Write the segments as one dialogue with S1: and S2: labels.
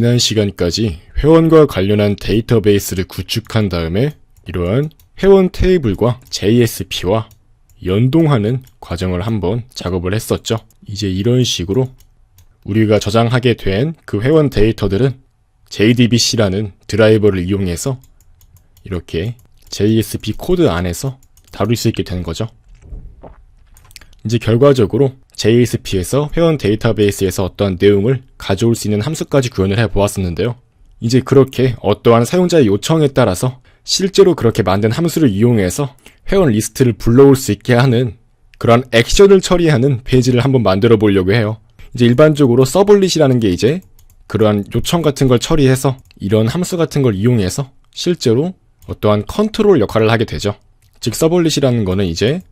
S1: 지난 시간까지 회원과 관련한 데이터베이스를 구축한 다음에 이러한 회원 테이블과 JSP와 연동하는 과정을 한번 작업을 했었죠. 이제 이런 식으로 우리가 저장하게 된 그 회원 데이터들은 JDBC라는 드라이버를 이용해서 이렇게 JSP 코드 안에서 다룰 수 있게 되는 거죠. 이제 결과적으로 JSP에서 회원 데이터베이스에서 어떠한 내용을 가져올 수 있는 함수까지 구현을 해보았었는데요. 이제 그렇게 어떠한 사용자의 요청에 따라서 실제로 그렇게 만든 함수를 이용해서 회원 리스트를 불러올 수 있게 하는 그런 액션을 처리하는 페이지를 한번 만들어 보려고 해요. 이제 일반적으로 서블릿이라는 게 이제 그러한 요청 같은 걸 처리해서 이런 함수 같은 걸 이용해서 실제로 어떠한 컨트롤 역할을 하게 되죠. 즉 서블릿이라는 거는 이제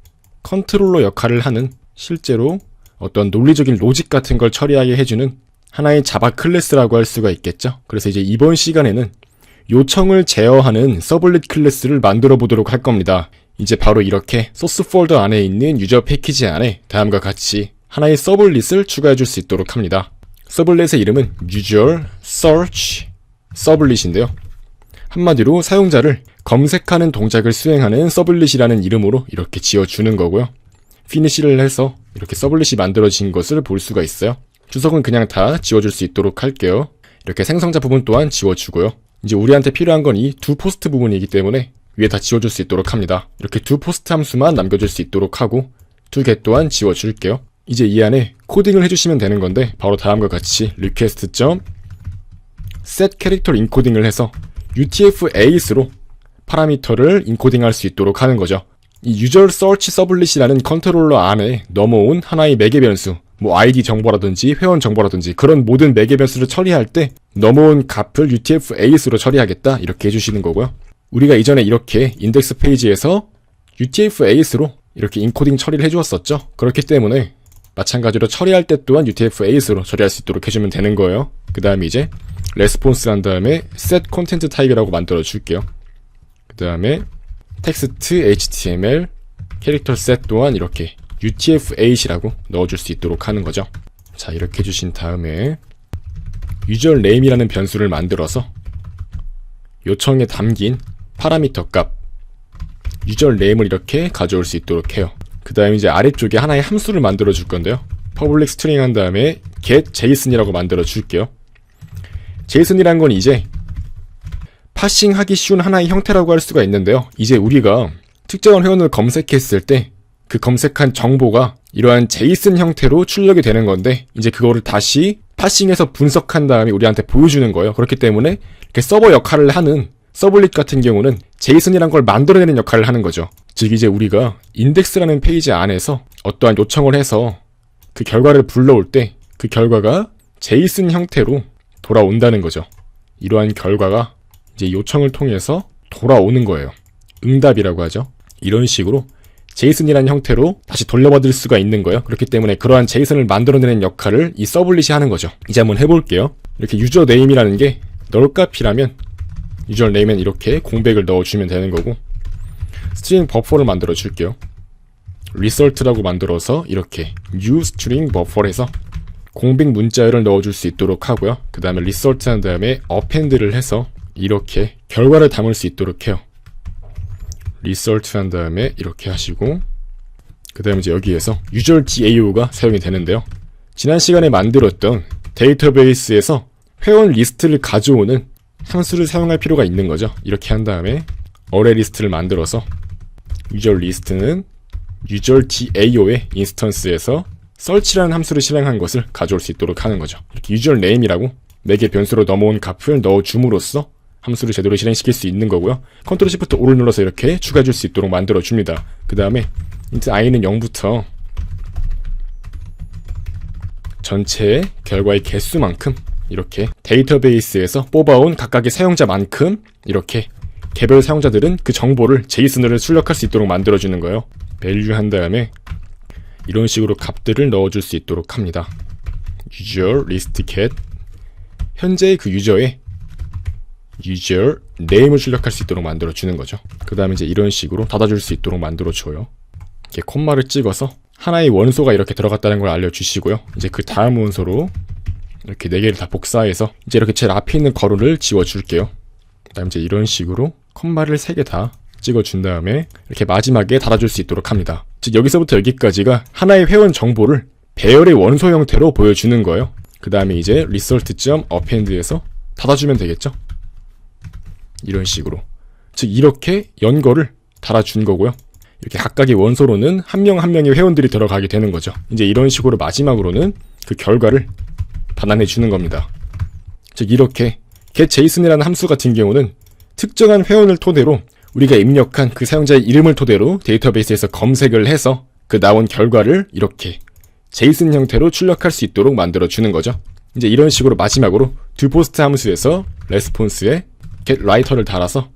S1: 컨트롤러 역할을 하는 실제로 어떤 논리적인 로직 같은 걸 처리하게 해주는 하나의 자바 클래스라고 할 수가 있겠죠. 그래서 이제 이번 시간에는 요청을 제어하는 서블릿 클래스를 만들어 보도록 할 겁니다. 이제 바로 이렇게 소스 폴더 안에 있는 유저 패키지 안에 다음과 같이 하나의 서블릿을 추가해 줄 수 있도록 합니다. 서블릿의 이름은 user search 서블릿인데요. 한마디로 사용자를 검색하는 동작을 수행하는 서블릿이라는 이름으로 이렇게 지어주는 거고요. 피니시를 해서 이렇게 서블릿이 만들어진 것을 볼 수가 있어요. 주석은 그냥 다 지워줄 수 있도록 할게요. 이렇게 생성자 부분 또한 지워주고요. 이제 우리한테 필요한 건 이 두 포스트 부분이기 때문에 위에 다 지워줄 수 있도록 합니다. 이렇게 두 포스트 함수만 남겨줄 수 있도록 하고 두 개 또한 지워줄게요. 이제 이 안에 코딩을 해주시면 되는 건데 바로 다음과 같이 request.set 캐릭터 인코딩을 해서 UTF-8로 파라미터를 인코딩할 수 있도록 하는 거죠. 이 user search 서블릿이라는 컨트롤러 안에 넘어온 하나의 매개 변수, 뭐 ID 정보라든지 회원 정보라든지 그런 모든 매개 변수를 처리할 때 넘어온 값을 UTF-8으로 처리하겠다 이렇게 해주시는 거고요. 우리가 이전에 이렇게 인덱스 페이지에서 UTF-8으로 이렇게 인코딩 처리를 해주었었죠. 그렇기 때문에 마찬가지로 처리할 때 또한 UTF-8으로 처리할 수 있도록 해주면 되는 거예요. 그 다음에 이제 레스폰스 한 다음에 set content type이라고 만들어 줄게요. 그 다음에 텍스트 HTML 캐릭터 셋 또한 이렇게 UTF-8이라고 넣어줄 수 있도록 하는 거죠. 자, 이렇게 해주신 다음에 user name이라는 변수를 만들어서 요청에 담긴 파라미터 값 user name을 이렇게 가져올 수 있도록 해요. 그 다음에 이제 아래쪽에 하나의 함수를 만들어 줄 건데요. public string 한 다음에 get json이라고 만들어 줄게요. json이란 건 이제 파싱하기 쉬운 하나의 형태라고 할 수가 있는데요. 이제 우리가 특정한 회원을 검색했을 때 그 검색한 정보가 이러한 JSON 형태로 출력이 되는 건데 이제 그거를 다시 파싱해서 분석한 다음에 우리한테 보여주는 거예요. 그렇기 때문에 이렇게 서버 역할을 하는 서블릿 같은 경우는 JSON이란 걸 만들어내는 역할을 하는 거죠. 즉 이제 우리가 인덱스라는 페이지 안에서 어떠한 요청을 해서 그 결과를 불러올 때 그 결과가 JSON 형태로 돌아온다는 거죠. 이러한 결과가 이제 요청을 통해서 돌아오는 거예요. 응답이라고 하죠. 이런 식으로 JSON이라는 형태로 다시 돌려받을 수가 있는 거예요. 그렇기 때문에 그러한 JSON을 만들어내는 역할을 이 서블릿이 하는 거죠. 이제 한번 해볼게요. 이렇게 유저 네임이라는 게 널 값이라면 유저 네임엔 이렇게 공백을 넣어주면 되는 거고 스트링 버퍼를 만들어 줄게요. result라고 만들어서 이렇게 new string buffer 해서 공백 문자열을 넣어줄 수 있도록 하고요. 그 다음에 result 한 다음에 append를 해서 이렇게 결과를 담을 수 있도록 해요. result 한 다음에 이렇게 하시고 그 다음에 이제 여기에서 user DAO가 사용이 되는데요. 지난 시간에 만들었던 데이터베이스에서 회원 리스트를 가져오는 함수를 사용할 필요가 있는 거죠. 이렇게 한 다음에 array 리스트를 만들어서 user 리스트는 user DAO의 인스턴스에서 search라는 함수를 실행한 것을 가져올 수 있도록 하는 거죠. 이렇게 user name이라고 매개 변수로 넘어온 값을 넣어줌으로써 함수를 제대로 실행시킬 수 있는 거고요. 컨트롤 시프트 O를 눌러서 이렇게 추가해 줄 수 있도록 만들어 줍니다. 그 다음에 int i는 0부터 전체의 결과의 개수만큼 이렇게 데이터베이스에서 뽑아온 각각의 사용자만큼 이렇게 개별 사용자들은 그 정보를 JSON으로 출력할 수 있도록 만들어주는 거예요. value 한 다음에 이런 식으로 값들을 넣어줄 수 있도록 합니다. user list get 현재의 그 유저의 user name을 출력할 수 있도록 만들어주는 거죠. 그 다음에 이제 이런 식으로 닫아줄 수 있도록 만들어줘요. 이렇게 콤마를 찍어서 하나의 원소가 이렇게 들어갔다는 걸 알려주시고요. 이제 그 다음 원소로 이렇게 4개를 다 복사해서 이제 이렇게 제일 앞에 있는 괄호를 지워줄게요. 그 다음 이제 이런 식으로 콤마를 3개 다 찍어준 다음에 이렇게 마지막에 달아줄 수 있도록 합니다. 즉 여기서부터 여기까지가 하나의 회원 정보를 배열의 원소 형태로 보여주는 거예요. 그 다음에 이제 result.append에서 닫아주면 되겠죠. 이런 식으로. 즉 이렇게 연거를 달아준 거고요. 이렇게 각각의 원소로는 한 명 한 명의 회원들이 들어가게 되는 거죠. 이제 이런 식으로 마지막으로는 그 결과를 반환해 주는 겁니다. 즉 이렇게 getJSON이라는 함수 같은 경우는 특정한 회원을 토대로 우리가 입력한 그 사용자의 이름을 토대로 데이터베이스에서 검색을 해서 그 나온 결과를 이렇게 JSON 형태로 출력할 수 있도록 만들어 주는 거죠. 이제 이런 식으로 마지막으로 doPost 함수에서 레스폰스에 getWriter를 달아서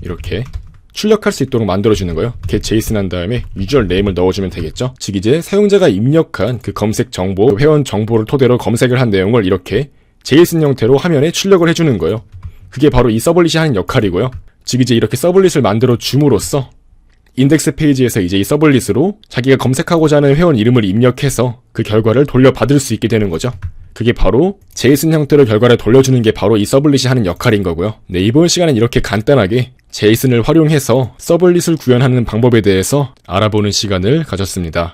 S1: 이렇게 출력할 수 있도록 만들어주는 거예요. getJSON 한 다음에 유저 네임을 넣어주면 되겠죠. 즉 이제 사용자가 입력한 그 검색 정보, 회원 정보를 토대로 검색을 한 내용을 이렇게 JSON 형태로 화면에 출력을 해주는 거예요. 그게 바로 이 서블릿이 하는 역할이고요. 즉 이제 이렇게 서블릿을 만들어 줌으로써 인덱스 페이지에서 이제 이 서블릿으로 자기가 검색하고자 하는 회원 이름을 입력해서 그 결과를 돌려받을 수 있게 되는 거죠. 그게 바로 JSON 형태로 결과를 돌려주는 게 바로 이 서블릿이 하는 역할인 거고요. 네, 이번 시간은 이렇게 간단하게 JSON을 활용해서 서블릿을 구현하는 방법에 대해서 알아보는 시간을 가졌습니다.